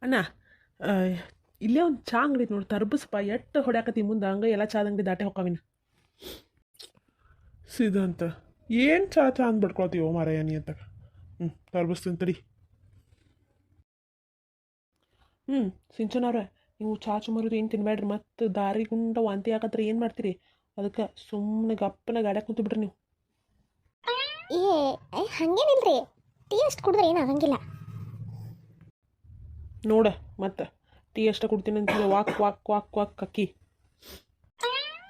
ಅಣ್ಣ ಆ, ಇಲ್ಲೇ ಒಂದು ಚಾ ಅಂಗಡಿ ಐತೆ ನೋಡಿ ತರ್ಬಸ್ಪ ಎಟ್ಟು ಹೊಡ್ಯಾಕತಿ ಮುಂದೆ ಹಂಗೆ ಎಲ್ಲ ಚಾದ ಅಂಗಡಿ ದಾಟೆ ಹೊಕ್ಕಾವಿನ ಸಿದ್ಧಾಂತ ಏನು ಚಾ ಚಾ ಅಂದ್ ಬಿಡ್ಕೊಳ್ತೀವೋ ಮಾರಾಯ ನೀ ಅಂತ ತರ್ಬಸ್ತೀನಿ ತಡಿ ಹ್ಞೂ ಸಿಂಚನವ್ರೆ ನೀವು ಚಾ ಚುಮರುದು ಏನು ತಿನ್ಬೇಡ್ರಿ ಮತ್ತು ದಾರಿ ಗುಂಡ ವಾಂತಿ ಆಗತ್ತರ ಏನು ಮಾಡ್ತೀರಿ ಅದಕ್ಕೆ ಸುಮ್ಮನೆ ಗಪ್ಪನ ಗಾಡ್ಯಾಗ ಕುಂತು ಬಿಡ್ರಿ ನೀವು ಹಂಗೇನಿಲ್ರಿ ಟೀ ಅಷ್ಟು ಕುಡಿದ್ರೆ ಏನು ಆಗಂಗಿಲ್ಲ. ನೋಡ ಮತ್ತೆ ಟೀ ಅಷ್ಟ ಕೊಡ್ತೀನಿ ಅಂತ ವಾಕ್ ವಾಕ್ ವಾಕ್ ವಾಕ್ ಅಕ್ಕಿ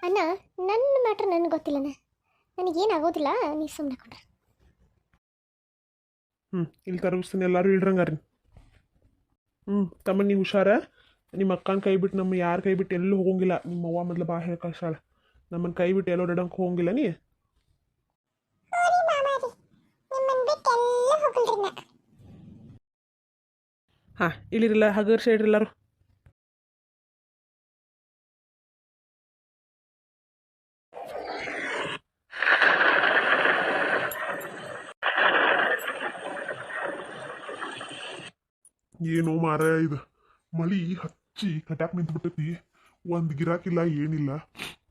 ಅಣ್ಣ ನನ್ನ ಮ್ಯಾಟ್ರ್ ನನಗೆ ಗೊತ್ತಿಲ್ಲಣ್ಣ, ನನಗೇನು ಆಗೋದಿಲ್ಲ, ನೀವು ಸುಮ್ಮನೆ ಕೊಂಡ್ರೆ. ಇಲ್ಲಿ ತರ್ಬಿಸ್ತೀನಿ ಎಲ್ಲರೂ ಇಡ್ರಂಗಾರಿ ತಮ್ಮ ನೀವು ಹುಷಾರ ನಿಮ್ಮ ಅಕ್ಕನ ಕೈ ಬಿಟ್ಟು ನಮ್ಮ ಯಾರ ಕೈ ಬಿಟ್ಟು ಎಲ್ಲೂ ಹೋಗಂಗಿಲ್ಲ. ನಿಮ್ಮ ಅವ್ವ ಮೊದಲು ಬಾ ಹೇಳಿ ಕಳ್ಸಾಳ ನಮ್ಮನ್ನು ಕೈ ಬಿಟ್ಟು ಎಲ್ಲೋ ಡಡಂಗೆ ಹೋಗಂಗಿಲ್ಲ ನೀ. ಹಾಂ ಇಲ್ಲಿರಿಲ್ಲ ಹಗರ್ ಸೈಡ್ ಎಲ್ಲರೂ ಏನೋ ಮಾರಾಯ ಇದು ಮಳಿ ಹಚ್ಚಿ ಕಟ್ಯಾಕ್ ನಿಂತ್ಬಿಟ್ಟೈತಿ. ಒಂದು ಗಿರಾಕಿಲ್ಲ ಏನಿಲ್ಲ.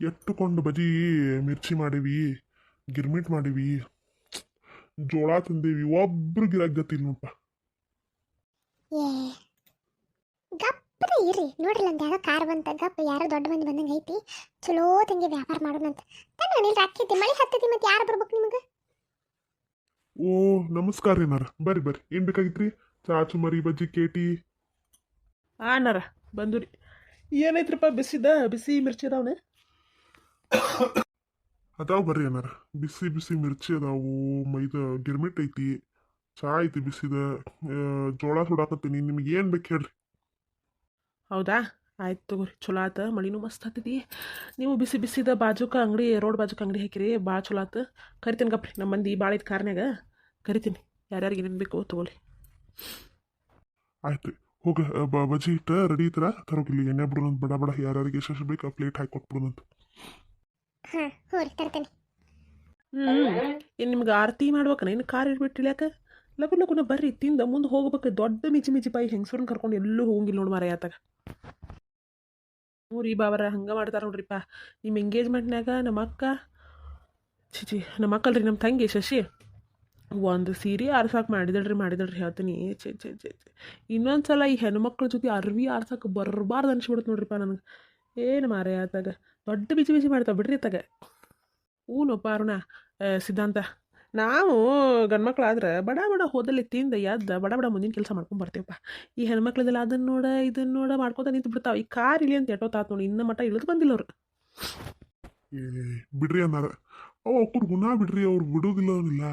ಎಟ್ಟುಕೊಂಡು ಬಜಿ ಮಿರ್ಚಿ ಮಾಡೀವಿ, ಗಿರ್ಮಿಟ್ ಮಾಡೀವಿ, ಜೋಳ ತಂದೇವಿ, ಒಬ್ರು ಗಿರಾಕ್ ಗತಿಲ್ ನೋಡಪ್ಪ. ಗಪ್ಪದ ಇರ್ರಿ ನೋಡ್ರಿ, ನಂದು ಯಾರೋ ಕಾರ್ ಬಂತ, ಗಪ್ಪ ಯಾರೋ ದೊಡ್ಡ ಮಂದಿ ಬಂದಂಗೆ ಐತಿ, ಚಲೋ ತಂಗಿ ವ್ಯಾಪಾರ ಮಾಡೋಣಂತ. ತನ್ನ ನೀರು ಹಾಕೈತಿ, ಮಳೆ ಹತ್ತೈತಿ, ಮತ್ತೆ ಯಾರು ಬರ್ಬೇಕು ನಿಮಗೆ? ಓ ನಮಸ್ಕಾರ ಏನಾರ ಬರ್ರಿ ಬರ್ರಿ, ಏನು ಬೇಕಾಗಿತ್ರಿ? ಚಾಚು ಮರಿ ಬಜ್ಜಿ ಕೇಟಿ ಅಣ್ಣಾರ ಬಂದು ರೀ. ಏನೈತ್ರಿಪ್ಪ ಬಿಸಿ ಮಿರ್ಚಿ ಅದಾವನೆ ಅದಾವ ಬರ್ರಿ ಏನಾರ. ಬಿಸಿ ಬಿಸಿ ಮಿರ್ಚಿ ಅದಾವು, ಮೈದ ಗಿರ್ಮಿಟ್ ಐತಿ, ಚಾ ಐತಿ ಬಿಸಿದ, ಜೋಳ ಸುಡಾಕತ್ತೀನಿ. ನಿಮ್ಗೆ ಏನು ಬೇಕು ಹೇಳ್ರಿ. ಹೌದಾ ಆಯ್ತು ತಗೋರಿ, ಚಲೋ ಆತ. ಮಳಿನೂ ಮಸ್ತ್ ಹತ್ತೈತಿ. ನೀವು ಬಿಸಿ ಬಿಸಿದ ಬಾಜುಕ ಅಂಗಡಿ, ರೋಡ್ ಬಾಜುಕ ಅಂಗಡಿ ಹಾಕಿರಿ, ಭಾಳ ಚಲೋ ಆತು. ಕರಿತೀನಿ ಗಪ್ರಿ, ನಮ್ಮ ಮಂದಿ ಭಾಳ ಐತೆ ಕಾರ್ನ್ಯಾಗ, ಕರಿತೀನಿ. ಯಾರ್ಯಾರಿಗೆ ಏನೇನು ಬೇಕು ತಗೋಲಿ. ಆಯ್ತು ಹೋಗ, ಬಜ್ಜಿ ಇಟ್ಟ ರೆಡಿ ಐತರ ತರೋಗಿಲ್ಲಿ. ಎಣ್ಣೆ ಬಿಡೋಣಂತ ಬಡ ಬಡ ಯಾರ್ಯಾರಿಗೆ ಎಷ್ಟು ಬೇಕು ಆ ಪ್ಲೇಟ್ ಹಾಕಿ ಕೊಟ್ಬಿಡೋಣಂತ. ಹಾಂ ಹೋರಿ ತರ್ತೇನೆ. ಏನು ನಿಮ್ಗೆ ಆರತಿ ಮಾಡ್ಬೇಕನ? ಇನ್ನು ಕಾರ್ ಇಟ್ಬಿಟ್ಟು ಇಳ್ಯಾಕ ಲಗು ಲಗುನ ಬರ್ರಿ, ತಿಂದ ಮುಂದೆ ಹೋಗ್ಬೇಕು. ದೊಡ್ಡ ಮಿಚಿ ಮಿಚಿ ಪಾಯಿ ಹೆಂಗಸೂರನ್ನ ಕರ್ಕೊಂಡು ಎಲ್ಲೂ ಹೋಗಂಗಿಲ್ಲ ನೋಡಿ ಮಾರಾಯ ಆತಾಗ. ರೀ ಬಾವರ ಹಂಗೆ ಮಾಡ್ತಾರೆ ನೋಡ್ರಿಪ್ಪ. ನಿಮ್ಮ ಎಂಗೇಜ್ಮೆಂಟ್ನಾಗ ನಮ್ಮ ಅಕ್ಕ ಚಿಚಿ ನಮ್ಮ ಅಕ್ಕಲ್ರಿ ನಮ್ಮ ತಂಗಿ ಶಶಿ ಒಂದು ಸೀರೆ ಆರ್ಸಕ್ಕೆ ಮಾಡಿದಳ್ರಿ ಹೇಳ್ತೀನಿ. ಚೆ ಚೆ ಚೆ ಚೆ ಇನ್ನೊಂದು ಸಲ ಈ ಹೆಣ್ಮಕ್ಳ ಜೊತೆ ಅರ್ವಿ ಆರ್ಸಕ್ಕೆ ಬರಬಾರ್ದು ಅನ್ಸ್ಬಿಡುತ್ತೆ ನೋಡ್ರಿಪ್ಪ ನನಗೆ. ಏನು ಮಾರಾಯ ಆತಾಗ ದೊಡ್ಡ ಬಿಚಿ ಬಿಚಿ ಮಾಡ್ತಾವೆ ಬಿಡ್ರಿ ಆತಾಗ. ಊನಪ್ಪ ಅರುಣ ಸಿದ್ಧಾಂತ, ನಾವು ಗಂಡ್ಮಕ್ಳಾದ್ರೆ ಬಡ ಬಡ ಹೋದಲ್ಲಿ ತಿಂದ ಎದ್ದ ಬಡ ಬಡ ಮುಂದಿನ ಕೆಲಸ ಮಾಡ್ಕೊಂಡು ಬರ್ತೀವಪ್ಪ. ಈ ಹೆಣ್ಮಕ್ಳದೆಲ್ಲ ಅದನ್ನು ನೋಡ ಇದನ್ನು ನೋಡ ಮಾಡ್ಕೊತ ನಿಂತು ಬಿಡ್ತಾವೆ. ಈ ಕಾರ್ ಇಳಿ ಅಂತ ಎಟ್ಟೋತಾತು ನೋಡಿ, ಇನ್ನ ಮಟ್ಟ ಇಳಿದು ಬಂದಿಲ್ಲ ಅವ್ರು. ಬಿಡ್ರಿ ಅನ್ನಾರ ಅವ ಅವ್ರ ಗುಣ ಬಿಡ್ರಿ, ಅವ್ರು ಬಿಡೋದಿಲ್ಲ ಅವನಿಲ್ಲ.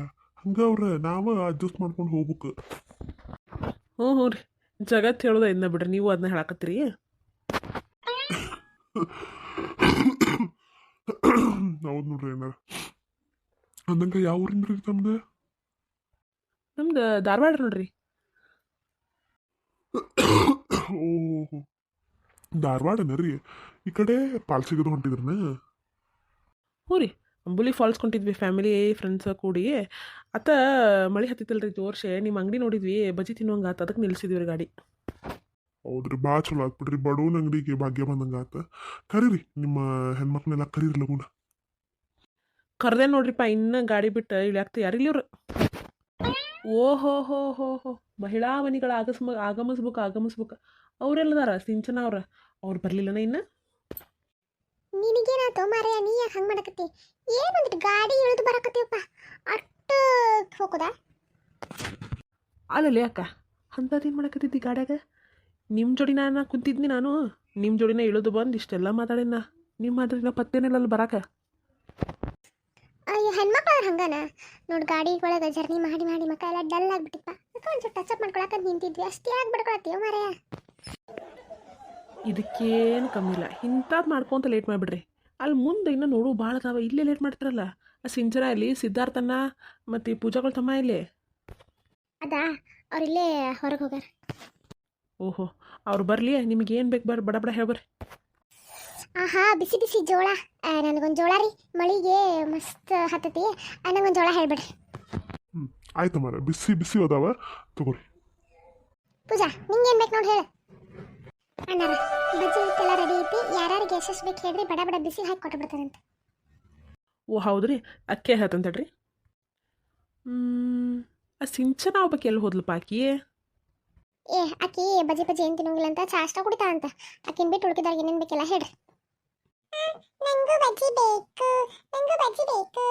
ಹಂಗ ಅವ್ರ ನಾವ ಅಡ್ಜಸ್ಟ್ ಮಾಡ್ಕೊಂಡು ಹೋಗ್ಬೇಕು. ಹ್ಞೂ ರೀ, ಜಗತ್ತು ಹೇಳೋದ ಇನ್ನ ಬಿಡ್ರಿ, ನೀವು ಅದನ್ನ ಹೇಳಕತ್ತೀರಿ. ಹೌದು ನೋಡ್ರಿ ಏನಾರ. ಅಂದಂಗ ಯಾವ ಊರಿಂದ ರೀ ತಮ್ದು? ನಮ್ದು ಧಾರವಾಡ ನೋಡ್ರಿ. ಓಹೋ ಧಾರವಾಡನ ರೀ. ಈ ಕಡೆ ಪಾಲ್ಸಿಗದು ಹೊಂಟಿದ್ರನ? ಹ್ಞೂ ರೀ, ಅಂಬುಲಿ ಫಾಲ್ಸ್ ಕೊಂಡಿದ್ವಿ ಫ್ಯಾಮಿಲಿ ಫ್ರೆಂಡ್ಸ್ ಕೂಡಿ. ಅತ್ತ ಮಳೆ ಹತ್ತಿತ್ತಲ್ರಿ ಜೋರ್ಸೆ, ನಿಮ್ಮ ಅಂಗಡಿ ನೋಡಿದ್ವಿ, ಬಜ್ಜಿ ತಿನ್ನುವಂಗೆ ಆತ, ಅದಕ್ಕೆ ನಿಲ್ಸಿದ್ವಿ ರೀ ಗಾಡಿ. ಹೌದ್ರಿ, ಭಾಳ ಚಲೋ ಆಗ್ಬಿಡ್ರಿ. ಬಡವನ ಅಂಗಡಿಗೆ ಭಾಗ್ಯ ಬಂದಂಗೆ ಆತ. ಕರೀರಿ ನಿಮ್ಮ ಹೆಣ್ಮಕ್ಳನ್ನೆಲ್ಲ ಕರೀರಿ ಲಗುನ. ಕರ್ದೆ ನೋಡ್ರಿಪ್ಪ, ಇನ್ನು ಗಾಡಿ ಬಿಟ್ಟು ಇಳ್ಯಾಕ್ತ ಯಾರಿಲ್ಲ ಇವ್ರು. ಓಹೋ ಹೋ ಹೋ ಹೋ ಮಹಿಳಾ ಮನಿಗಳ ಆಗಮಿಸ್ಬೇಕು. ಅವರೆಲ್ಲದಾರ ಸಿಂಚನ ಅವ್ರು ಬರಲಿಲ್ಲನ ಇನ್ನು. ನಿನಗೇನಾಯ್ತು ಮಾರಾಯ, ನೀ ಯಾಕೆ ಹಂಗೆ ಮಾಡಕತ್ತಿ? ಏನಂದ್ರೆ ಗಾಡಿ ಇಳಿದು ಬರಕತ್ತೀವಪ್ಪ, ಅಷ್ಟು ಹೋಗೋದಾ? ಅಲ್ಲಲ್ಲಿ ಅಕ್ಕ ಅಂಥದ್ದೇನು ಮಾಡಕತ್ತಿದ್ದಿ ಗಾಡ್ಯಾಗ? ನಿಮ್ಮ ಜೋಡಿನ ಕುಂತಿದ್ನಿ ನಾನು, ನಿಮ್ಮ ಜೋಡಿನ ಇಳಿದು ಬಂದು ಇಷ್ಟೆಲ್ಲ ಮಾತಾಡಿನ. ನಿಮ್ಮ ಮಾತಾಡಿನ ಪತ್ತೇನಿಲ್ಲ ಅಲ್ಲಿ ಬರಾಕ. ಅಯ್ಯೋ ಹೆಣ್ಮಕ್ಳು ಹಂಗನ ನೋಡಿ, ಗಾಡಿ ಒಳಗೆ ಜರ್ನಿ ಮಾಡಿ ಮಾಡಿ ಮಕ್ಕ ಎಲ್ಲ ಡಲ್ ಆಗಿಬಿಟ್ಟಿಪ್ಪ. ಅದಕ್ಕೆ ಒಂಚೂರು ಟಚ್ ಅಪ್ ಮಾಡ್ಕೊಳಕ್ಕೆ ನಿಂತಿದ್ವಿ ಅಷ್ಟೇ. ಯಾಕೆ ಬಿಡ್ಕೊಳತ್ತೀವ ಮಾರಾಯ? ಇದಕ್ಕೇನು ಕಮ್ಮಿ ಇಲ್ಲ, ಇಂಥದ್ದು ಮಾಡ್ಕೊಂತ ಲೇಟ್ ಮಾಡಿಬಿಡ್ರಿ. ಅಲ್ಲಿ ಮುಂದೆ ಇನ್ನೂ ನೋಡು ಭಾಳ ಅದಾವ, ಇಲ್ಲೇ ಲೇಟ್ ಮಾಡ್ತಾರಲ್ಲ. ಆ ಸಿಂಚನ ಇಲ್ಲಿ, ಸಿದ್ಧಾರ್ಥನ ಮತ್ತು ಈ ಪೂಜಾಗಳ ತಮ್ಮ ಇಲ್ಲಿ. ಅದಾ ಅವ್ರಿಲ್ಲೇ ಹೊರಗೆ ಹೋಗ್ಯಾರ. ಓಹೋ ಅವ್ರು ಬರಲಿ, ನಿಮ್ಗೆ ಏನು ಬೇಕು ಬರ್ರಿ, ಬಡ ಬಡ ಹೇಳ್ಬರ್ರಿ. ಆಹಾ ಬಿಸಿ ಬಿಸಿ ಜೋಳ, ನನಗೊಂದು ಜೋಳ ರೀ, ಮಳಿಗೆ ಮಸ್ತ್ ಹತ್ತತಿ. ನನಗೊಂದು ಜೋಳ ಹೇಳ್ಬಿಡ್ರಿ. ಆಯ್ತು ಮಾರ, ಬಿಸಿ ಬಿಸಿ ಅದಾವ ತಗೋರಿ. ಪೂಜಾ ನಿಂಗೇನು ಬೇಕು ನೋಡಿ ಹೇಳು. ಅಣ್ಣಾರ ಬಜ್ಜಿ ಹಿಟ್ಟೆಲ್ಲ ರೆಡಿ ಐತಿ ಯಾರ್ಯಾರಿಗೆ ಎಷ್ಟೆಷ್ಟು ಬೇಕು ಹೇಳ್ರಿ ಬಡ ಬಡ ಬಿಸಿ ಹಾಕಿ ಕೊಟ್ಟು ಬಿಡ್ತಾರಂತೆ. ಓ ಹೌದ್ರಿ ಅಕ್ಕೆ ಹೇಳ್ತಂತಡ್ರಿ. ಆ ಸಿಂಚನ ಒಬ್ಬಕ್ಕೆ ಎಲ್ಲಿ ಹೋದ್ಲಪ್ಪ ಆಕಿ? ಆಕಿ ಬಜ್ಜಿ ಬಜ್ಜಿ ಏನು ತಿನ್ನೋಂಗಿಲ್ಲ ಅಂತ ಚಾ ಅಷ್ಟ ಕುಡಿತಾ ಅಂತ. ಆಕಿನ ಬಿಟ್ಟು ಉಳ್ಕಿದವ್ರಿಗೆ ಏನೇನು ಬೇಕಿಲ್ಲ ಹೇಳ್ರಿ. ನಂಗೂ ಬಜ್ಜಿ ಬೇಕು, ನಂಗೂ ಬಜ್ಜಿ ಬೇಕು.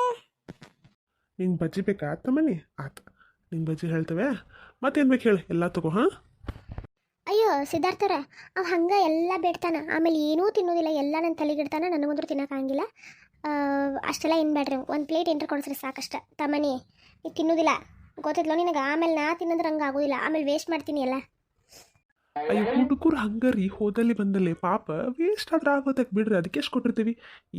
ನಿಂಗೆ ಬಜ್ಜಿ ಬೇಕಾ ತಮ್ಮನಿ? ಆತು, ನಿಂಗೆ ಬಜ್ಜಿ ಹೇಳ್ತೇವೆ. ಮತ್ತೇನು ಬೇಕು ಹೇಳಿ, ಎಲ್ಲ ತಗೋ. ಹಾಂ ಅಯ್ಯೋ ಸಿದ್ಧಾರ್ಥರ ಅವ್ ಹಂಗೆ ಎಲ್ಲ ಬೇಡ್ತಾನ, ಆಮೇಲೆ ಏನೂ ತಿನ್ನೋದಿಲ್ಲ, ಎಲ್ಲ ನನ್ನ ತಲೆಗಿಡ್ತಾನ, ನನಗಂದ್ರೂ ತಿನ್ನೋಕ್ಕಾಗಿಲ್ಲ. ಅಷ್ಟೆಲ್ಲ ಏನು ಬೇಡ್ರಿ, ಒಂದು ಪ್ಲೇಟ್ ಏನ್ರ ಕೊಡಿಸ್ರಿ ಸಾಕಷ್ಟ. ತಮ್ಮನಿ ಈಗ ತಿನ್ನೋದಿಲ್ಲ ಗೊತ್ತಿದ್ಲೋ ನಿನಗೆ, ಆಮೇಲೆ ನಾ ತಿನ್ನೋದ್ರೆ ಹಂಗೆ ಆಗೋದಿಲ್ಲ, ಆಮೇಲೆ ವೇಸ್ಟ್ ಮಾಡ್ತೀನಿ ಎಲ್ಲ. ಅಯ್ಯೋ ಹುಡುಗರು ಹಂಗರಿ ಹೋದಲ್ಲಿ ಬಂದಲ್ಲೇ ಪಾಪ ವೇಸ್ಟ್ ಆದ್ರೆ ಆಗೋದಕ್ಕೆ ಬಿಡ್ರಿ, ಅದಕ್ಕೆ ಎಷ್ಟು ಕೊಟ್ಟಿರ್ತೀವಿ,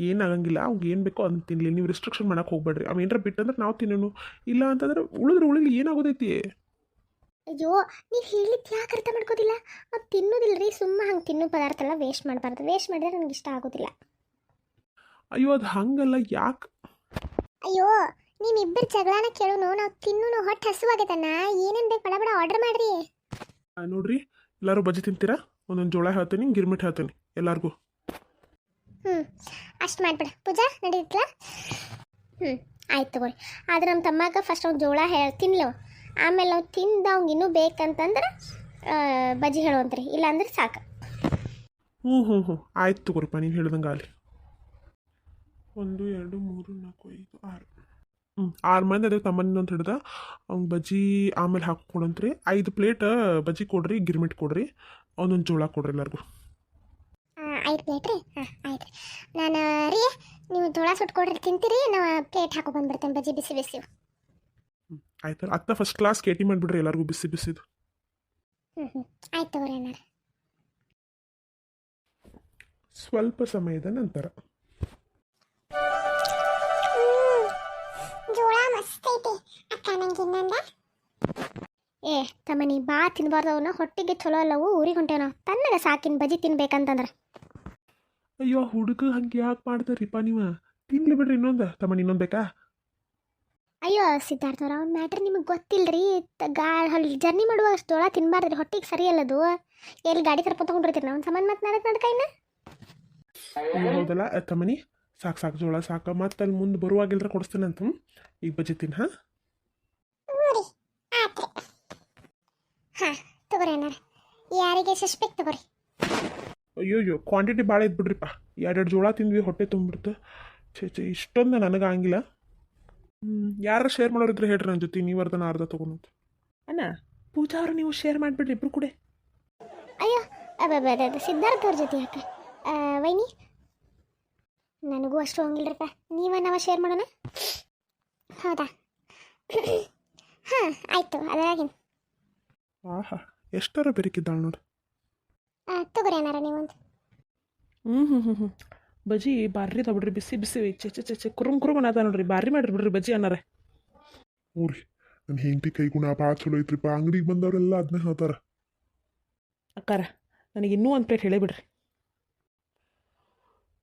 ಏನಾಗಂಗಿಲ್ಲ. ಅವ್ಗೆ ಏನು ಬೇಕೋ ಅದನ್ನ ತಿನ್ನಲಿ, ನೀವು ರಿಸ್ಟ್ರಿಕ್ಷನ್ ಮಾಡಕ್ಕೆ ಹೋಗ್ಬೇಡ್ರಿ. ಅವು ಏನಾರ ಬಿಟ್ಟಂದ್ರೆ ನಾವು ತಿನ್ನೋನು, ಇಲ್ಲ ಅಂತಂದ್ರೆ ಉಳಿಲಿ ಏನಾಗೋದೈತಿ. ಅಯ್ಯೋ ನೀವು ಹೇಳಿದ್ದು ಯಾಕೆ ಅರ್ಥ ಮಾಡ್ಕೋದಿಲ್ಲ? ಅದು ತಿನ್ನೋದಿಲ್ಲ ರೀ, ಸುಮ್ಮ ಹಂಗೆ ತಿನ್ನೋ ಪದಾರ್ಥ ಎಲ್ಲ ವೇಸ್ಟ್ ಮಾಡಬಾರ್ದು, ವೇಸ್ಟ್ ಮಾಡಿದ್ರೆ ನನಗೆ ಇಷ್ಟ ಆಗೋದಿಲ್ಲ. ಅಯ್ಯೋ ಅದು ಹಂಗಲ್ಲ, ಯಾಕೆ? ಅಯ್ಯೋ ನಿಮ್ಮಿಬ್ಬರು ಜಗಳನ ಕೇಳೋನು, ನಾವು ತಿನ್ನೋನು, ಹೊಟ್ಟೆ ಹಸುವಾಗೈತಣ್ಣ, ಏನೇನು ಬೇಕು ಬಡ ಬಡ ಆರ್ಡರ್ ಮಾಡ್ರಿ. ನೋಡ್ರಿ ಎಲ್ಲರೂ ಬಜ್ಜಿ ತಿಂತೀರಾ? ಒಂದೊಂದು ಜೋಳ ಹೇಳ್ತೀನಿ, ಗಿರ್ಮಿಟ್ ಹೇಳ್ತೀನಿ ಎಲ್ಲರಿಗೂ. ಅಷ್ಟು ಮಾಡಿಬಿಡ ಪೂಜಾ, ನಡೀತಲ್ಲ. ಆಯ್ತು ತಗೋರಿ. ಆದ್ರೆ ನಮ್ಮ ತಮ್ಮಾಗ ಫಸ್ಟ್ ಅವ್ನು ಜೋಳ ತಿನ್ಲವ, ಆಮೇಲೆ ನಾವು ತಿಂದು ಅವ್ಗೆ ಇನ್ನೂ ಬೇಕಂತಂದ್ರೆ ಬಜ್ಜಿ ಹೇಳುವಂತ್ರಿ, ಇಲ್ಲಾಂದ್ರೆ ಸಾಕು. ಹ್ಞೂ ಆಯ್ತು ತಗೋರಿಪ್ಪ, ನೀವು ಹೇಳ್ದಂಗೆ ಅಲ್ಲಿ 1 2 3 4 5 6 6 ಮಂದಿ ಅದೇ ತಮ್ಮನಿನ ಅಂತ ಹಿಡ್ದ ಅವ್ನು ಬಜ್ಜಿ ಆಮೇಲೆ ಹಾಕ್ಕೊಡಂತ್ರಿ. 5 ಪ್ಲೇಟ್ ಬಜ್ಜಿ ಕೊಡ್ರಿ, ಗಿರ್ಮಿಟ್ ಕೊಡ್ರಿ, ಒಂದೊಂದು ಜೋಳ ಕೊಡ್ರಿ ಎಲ್ಲರಿಗೂ. 5 ಪ್ಲೇಟ್ ರೀ? ಆಯ್ತು ರೀ. ನಾನು ರೀ ನೀವು ಜೋಳ ಸುಟ್ಕೊಡ್ರಿ, ತಿಂತೀರಿ, ನಾವು ಪ್ಲೇಟ್ ಹಾಕೋ ಬಂದ್ಬಿಡ್ತೇನೆ ಬಜ್ಜಿ ಬಿಸಿ ಬಿಸಿ. ಆಯ್ತು ಅತ್ತ ಫಸ್ಟ್ ಕ್ಲಾಸ್ ಕೇಟಿ ಮಾಡಿಬಿಡ್ರಿ ಎಲ್ಲರಿಗೂ ಬಿಸಿ ಬಿಸಿದು. ಆಯ್ತು ತಗೋರಿ ಅಣ್ಣಾರ. ಸ್ವಲ್ಪ ಸಮಯದ ನಂತರ ಜೋಳ ಮಸ್ತ್ ಐತಿ ಅಕ್ಕ, ನಂಗೆ ಇನ್ನೊಂದ. ತಮ್ಮನಿ ಬಾ ತಿನ್ಬಾರ್ದವನ್ನ, ಹೊಟ್ಟಿಗೆ ಚಲೋ ಅಲ್ಲವು, ಊರಿಗೆ ಹೊಂಟೇನೋ ತನ್ನಗ ಸಾಕಿನ ಬಜ್ಜಿ ತಿನ್ಬೇಕಂತಂದ್ರೆ. ಅಯ್ಯೋ ಹುಡುಗ ಹಂಗೆ ಯಾಕೆ ಮಾಡ್ತಾರಿಪ್ಪ ನೀವು? ತಿನ್ಲಿ ಬಿಡ್ರಿ ಇನ್ನೊಂದು. ತಮ್ಮನಿ ಇನ್ನೊಂದು ಬೇಕಾ? ಅಯ್ಯೋ ಸಿದ್ಧಾರ್ಥವ್ರ ಅವ್ನ ಮ್ಯಾಟ್ರ್ ನಿಮಗೆ ಗೊತ್ತಿಲ್ಲರಿ. ಜರ್ನಿ ಮಾಡುವ ಅಷ್ಟು ಜೋಳ ತಿನ್ಬಾರ್ದ್ರಿ, ಹೊಟ್ಟಿಗೆ ಸರಿ ಅಲ್ಲದು. ಎಲ್ಲಿ ಗಾಡಿ ಕರ್ಕೊಂಡು ತೊಗೊಂಡಿರ್ತೀರಿ ನಾವು ಸಮಾನ ಮಾತನಾಡಕ್ಕೆ ನಡ್ಕೈನ. ಹೌದಲ್ಲ ತಮ್ಮನಿ, ಸಾಕು ಜೋಳ ಸಾಕು, ಮತ್ತೆ ಅಲ್ಲಿ ಮುಂದೆ ಬರುವಾಗಿಲ್ರ ಕೊಡಿಸ್ತೇನೆ ಅಂತ. ಈಗ ಬಜ್ಜಿ ತಿನ್. ಹಾಂ ತಗೋರಿ ಅಣ್ಣಾರ, ಯಾರಿಗೆ ಸಸ್ಪೆಕ್ಟ್ ತಗೋರಿ. ಅಯ್ಯೋ ಕ್ವಾಂಟಿಟಿ ಭಾಳ ಇದ್ದು ಬಿಡ್ರಿಪ್ಪ, 2 ಜೋಳ ತಿಂದ್ವಿ, ಹೊಟ್ಟೆ ತುಂಬಿಡ್ತು. ಛೇ ಇಷ್ಟೊಂದು ನನಗೆ ಆಗಿಲ್ಲ. ಯಾರು ಶೇರ್ ಮಾಡೋರಿದ್ರೆ ಹೇಳ್ರಿ ನನ್ನ ಜೊತೆ, ನೀವು ಅರ್ಧ ತೊಗೊಂಡು. ಅಣ್ಣ ಪೂಜಾ ಅವರು ನೀವು ಶೇರ್ ಮಾಡಿಬಿಡ್ರಿ ಇಬ್ರು ಕೂಡ. ಅಯ್ಯೋ ಸಿದ್ಧಾರ್ಥ ಅವ್ರ ಜೊತೆ ಯಾಕೆ ವೈನಿ? ನನಗೂ ಅಷ್ಟು ಹಂಗಿಲ್ರಪ್ಪ, ನಾವ ಶೇರ್ ಮಾಡೋಣ. ಹೌದಾ? ಹಾಂ ಆಯಿತು, ಅದರಾಗಿನ. ಆಹಾ ಎಷ್ಟರ ಬೆರಕಿದ್ದಾಳೆ ನೋಡಿ. ತಗೋರಿ ಅನ್ನಾರ ನೀವೊಂದು. ಹ್ಞೂ ಬಜ್ಜಿ ಬಾರ್ರಿ ತಗೊಡ್ರಿ, ಬಿಸಿ ಬಿಸಿ ಚೆ ಕುರುಮ್ ಅದ ನೋಡ್ರಿ, ಬಾರಿ ಮಾಡ್ರಿ ಬಿಡ್ರಿ ಬಜ್ಜಿ ಅನ್ನಾರ. ಹ್ಞೂ ರೀ, ನನ್ನ ಹೆಂಡತಿ ಕೈಗುಣ ಭಾಳ ಚಲೋ ಐತ್ರಿಪ್ಪ. ಅಂಗಡಿಗೆ ಬಂದವರೆಲ್ಲ ಅದನ್ನ ಹೇಳ್ತಾರ. ಅಕ್ಕಾರ ನನಗೆ ಇನ್ನೂ ಒಂದು ಪ್ಲೇಟ್ ಹೇಳೇ ಬಿಡ್ರಿ.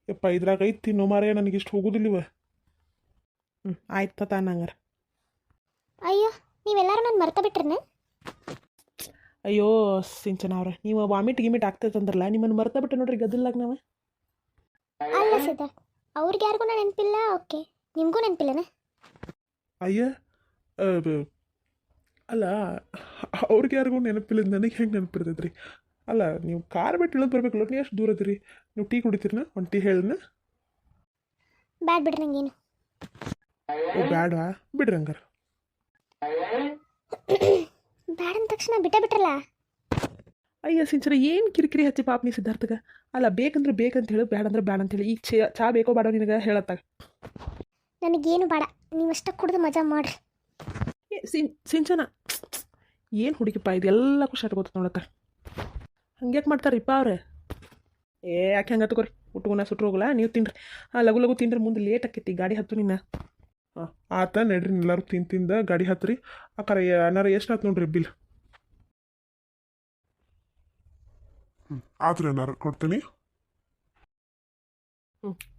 ಯಪ್ಪ ಇದ್ರಾಗ ಐತಿ ತಿನ್ನೋ ಮಾರೇ, ನನಗಿಷ್ಟು ಹೋಗೋದಿಲ್ಲಿವ. ಆಯ್ತು ತಾನಂಗಾರ. ಅಯ್ಯೋ ನೀವೆಲ್ಲರೂ ನಾನು ಮರ್ತ ಬಿಟ್ರನ? ಅಯ್ಯೋ ಸಿಂಚನ ಅವ್ರೆ, ನೀವು ವಾಮಿಟ್ ಗಿಮಿಟ್ ಆಗ್ತೈತಂದ್ರಲ್ಲ, ನಿಮ್ಮನ್ನು ಮರ್ತ ಬಿಟ್ಟೆ ನೋಡ್ರಿ ಗದ್ದಲ್ಲಾಗ ನಾವು. ಅಲ್ಲ ಸಿದ್ಧಾರ್ಥ, ಅವ್ರಿಗೆ ಯಾರಿಗೂ ನೆನಪಿಲ್ಲ. ಓಕೆ, ನಿಮಗೂ ನೆನಪಿಲ್ಲನ? ಅಯ್ಯ ಅಲ್ಲ, ಅವ್ರಿಗೆ ಯಾರಿಗೂ ನೆನಪಿಲ್ಲ, ನನಗೆ ಹೆಂಗೆ ನೆನಪಿರ್ತೈತೆ ರೀ? ಅಲ್ಲ ನೀವು ಕಾರ್ ಬಿಟ್ಟು ಇಳಿದು ಬರ್ಬೇಕಲ್ಲ, ನೀವು ಎಷ್ಟು ದೂರ ಅದಿರಿ? ನೀವು ಟೀ ಕುಡಿತೀರನ? ಒಂದು ಟೀ ಹೇಳಿನ? ಬ್ಯಾಡ್ ಬಿಡ್ರಿ ನಂಗೇನು. ಓ ಬ್ಯಾಡ ಬಿಡ್ರಿ ಹಂಗಾರ. ಬ್ಯಾಡ ಅಂದ ತಕ್ಷಣ ಬಿಟ್ರಲ್ಲ. ಅಯ್ಯ ಸಿಂಚನ ಏನು ಕಿರಿಕಿರಿ ಹಚ್ಚಿ ಪಾಪ ನೀ ಸಿದ್ಧಾರ್ಥಗ. ಅಲ್ಲ ಬೇಕಂದ್ರೆ ಬೇಕಂತ ಹೇಳು, ಬ್ಯಾಡ ಅಂದ್ರೆ ಬ್ಯಾಡ ಅಂತೇಳಿ. ಈಗ ಚಾ ಬೇಕೋ ಬೇಡ ನಿನಗೆ ಹೇಳತ್ತಾಗ. ನನಗೇನು ಬೇಡ, ನೀವಷ್ಟ ಕುಡಿದು ಮಜಾ ಮಾಡ್ರಿ. ಸಿಂಚನ ಏನು ಹುಡುಗಿಪ್ಪ, ಇದೆಲ್ಲ ಖುಷಿ ಆಟ್ಕೋತ ನೋಡತ್ತ. ಹಂಗ್ಯಾಕೆ ಮಾಡ್ತಾರಿಪ್ಪ ಅವ್ರೆ? ಯಾಕೆ ಹಂಗೆ ತಗೋರಿ, ಊಟಗುನ ಸುಟ್ರು ಹೋಗಲ್ಲ, ನೀವು ತಿನ್ರಿ. ಲಗು ತಿನ್ರಿ, ಮುಂದೆ ಲೇಟ್ ಆಕೈತಿ, ಗಾಡಿ ಹತ್ತು ನಿನ್ನ. ಆತ ನಡ್ರಿ, ಎಲ್ಲರೂ ತಿಂದ ಗಾಡಿ ಹತ್ರಿ. ಅಕ್ಕಾರ ಅನ್ನಾರ ಎಷ್ಟು ಆತು ನೋಡ್ರಿ ಬಿಲ್. ಆತ್ರಿ ಅನ್ನಾರ ಕೊಡ್ತೀನಿ.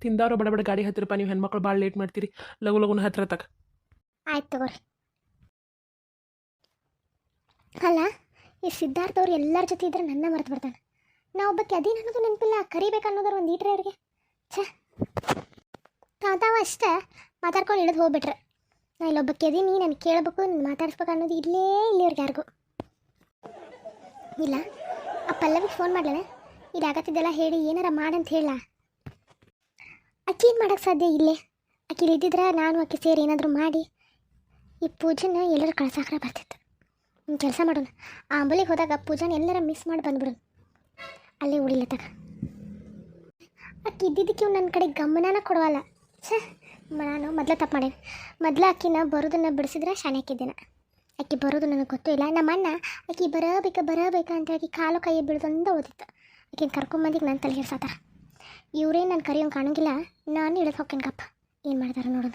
ತಿಂದವ್ರು ಬಡ ಗಾಡಿ ಹತ್ತಿರಪ್ಪ, ನೀವು ಹೆಣ್ಮಕ್ಳು ಭಾಳ ಲೇಟ್ ಮಾಡ್ತೀರಿ. ಲಗುನ ಹತ್ರ ತಗ. ಆಯ್ತು ತಗೋರಿ. ಅಲ್ಲ ಈ ಸಿದ್ಧಾರ್ಥ ಅವ್ರು ಎಲ್ಲರ ಜೊತೆ ಇದ್ರೆ ನನ್ನ ಮರೆತು ಬರ್ತಾನೆ. ನಾ ಒಬ್ಬಕ್ಕೆ ಅದೇನು ಅನ್ನೋದು ನೆನಪಿಲ್ಲ, ಕರಿಬೇಕು ಅನ್ನೋದ್ರ ಒಂದು ಈಟ್ರೆ ಅವ್ರಿಗೆ. ಛೇ, ತಾವ ಅಷ್ಟೇ ಮಾತಾಡ್ಕೊಂಡು ಇಳಿದು ಹೋಗ್ಬಿಟ್ರೆ. ನಾ ಇಲ್ಲೊಬ್ಬಕ್ಕೆ ಅದೀನಿ, ನಾನು ಕೇಳಬೇಕು, ನಾನು ಮಾತಾಡಿಸ್ಬೇಕು ಅನ್ನೋದು ಇಲ್ಲಿವ್ರಿಗೆ ಯಾರಿಗೂ ಇಲ್ಲ. ಆ ಪಲ್ಲವಿಗೆ ಫೋನ್ ಮಾಡಲೇ, ಇದಾಗತ್ತಿದ್ದೆಲ್ಲ ಹೇಳಿ ಏನಾರ ಮಾಡಂತ ಹೇಳ. ಅಕ್ಕಿ ಏನು ಮಾಡೋಕ್ಕೆ ಸಾಧ್ಯ ಇಲ್ಲೇ? ಅಕ್ಕಿ ಇದ್ದಿದ್ರೆ ನಾನು ಅಕ್ಕಿ ಸೇರಿ ಏನಾದರೂ ಮಾಡಿ ಈ ಪೂಜೆನ ಎಲ್ಲರೂ ಕಳ್ಸಾಕ್ರೆ ಬರ್ತಿತ್ತು. ಕೆಲಸ ಮಾಡೋಣ, ಆ ಅಂಬಲಿಗೆ ಹೋದಾಗ ಪೂಜಾನ ಎಲ್ಲರ ಮಿಸ್ ಮಾಡಿ ಬಂದ್ಬಿಡೋಣ, ಅಲ್ಲೇ ಉಳಿಲತ್ತಾಗ. ಅಕ್ಕಿ ಇದ್ದಿದ್ದಕ್ಕೆ ಇವ್ನು ನನ್ನ ಕಡೆ ಗಮನನ ಕೊಡವಲ್ಲ. ಛೇ, ನಾನು ಮೊದಲೇ ತಪ್ಪು ಮಾಡೇನೆ. ಮೊದಲು ಅಕ್ಕಿನ ಬರೋದನ್ನು ಬಿಡಿಸಿದ್ರೆ ಶಾನೆ ಹಾಕಿದ್ದೇನೆ. ಅಕ್ಕಿ ಬರೋದು ನನಗೆ ಗೊತ್ತೂ ಇಲ್ಲ. ನಮ್ಮ ಅಣ್ಣ ಅಕ್ಕಿ ಬರಬೇಕಾ ಅಂತ ಹೇಳಿ ಕಾಲು ಕೈ ಬಿಡೋದಂದ ಓದಿತ್ತು. ಆಕಿನ ಕರ್ಕೊಂಬಂದಿಗೆ ನನ್ನ ತಲೆ ಹಿಡ್ಸಾತಾರ. ಇವರೇ ನಾನು ಕರಿಯೋಂಗೆ ಕಾಣೋಂಗಿಲ್ಲ, ನಾನು ಇಳಿದು ಹೋಗ್ತೇನೆ ಕಪ್ಪ. ಏನು ಮಾಡ್ತಾರೆ ನೋಡೋಣ.